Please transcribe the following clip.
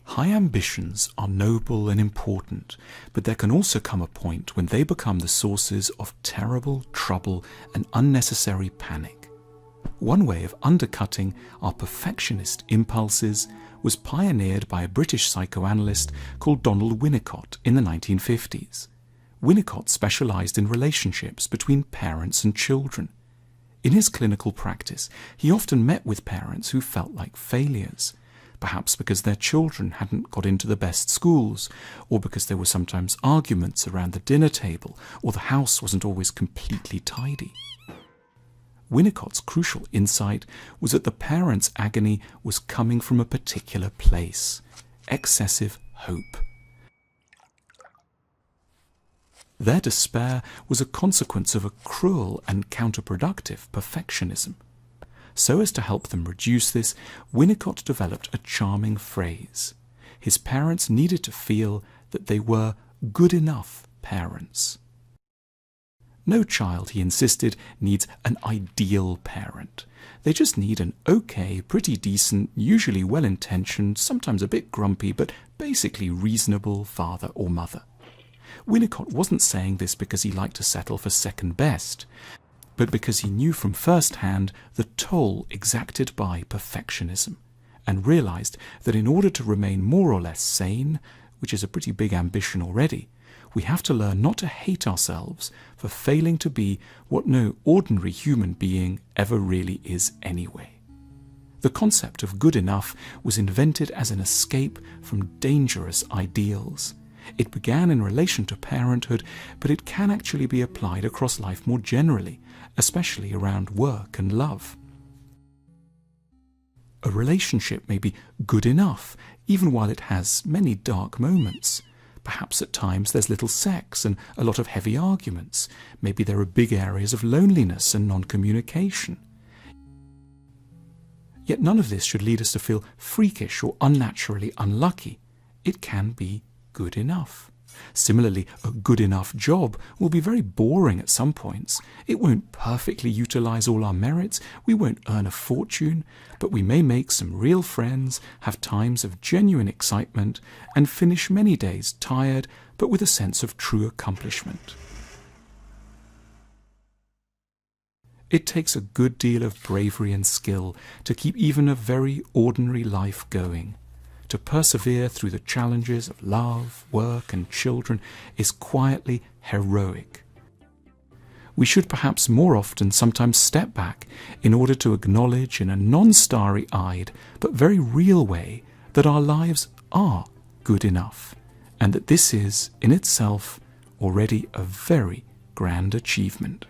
High ambitions are noble and important, but there can also come a point when they become the sources of terrible trouble and unnecessary panic. One way of undercutting our perfectionist impulses was pioneered by a British psychoanalyst called Donald Winnicott in the 1950s. Winnicott specialized in relationships between parents and children. In his clinical practice, he often met with parents who felt like failures, perhaps because their children hadn't got into the best schools, or because there were sometimes arguments around the dinner table, or the house wasn't always completely tidy. Winnicott's crucial insight was that the parents' agony was coming from a particular place: excessive hope. Their despair was a consequence of a cruel and counterproductive perfectionism. So as to help them reduce this, Winnicott developed a charming phrase. His parents needed to feel that they were good enough parents. No child, he insisted, needs an ideal parent. They just need an okay, pretty decent, usually well-intentioned, sometimes a bit grumpy, but basically reasonable father or mother. Winnicott wasn't saying this because he liked to settle for second best, but because he knew from first hand the toll exacted by perfectionism, and realized that in order to remain more or less sane, which is a pretty big ambition already, we have to learn not to hate ourselves for failing to be what no ordinary human being ever really is anyway. The concept of good enough was invented as an escape from dangerous ideals. It began in relation to parenthood, but it can actually be applied across life more generally, especially around work and love. A relationship may be good enough, even while it has many dark moments. Perhaps at times there's little sex and a lot of heavy arguments. Maybe there are big areas of loneliness and non-communication. Yet none of this should lead us to feel freakish or unnaturally unlucky. It can be good enough. Similarly, a good enough job will be very boring at some points. It won't perfectly utilize all our merits, we won't earn a fortune, but we may make some real friends, have times of genuine excitement, and finish many days tired, but with a sense of true accomplishment. It takes a good deal of bravery and skill to keep even a very ordinary life going. To persevere through the challenges of love, work, and children is quietly heroic. We should perhaps more often sometimes step back in order to acknowledge in a non-starry-eyed but very real way that our lives are good enough, and that this is, in itself, already a very grand achievement.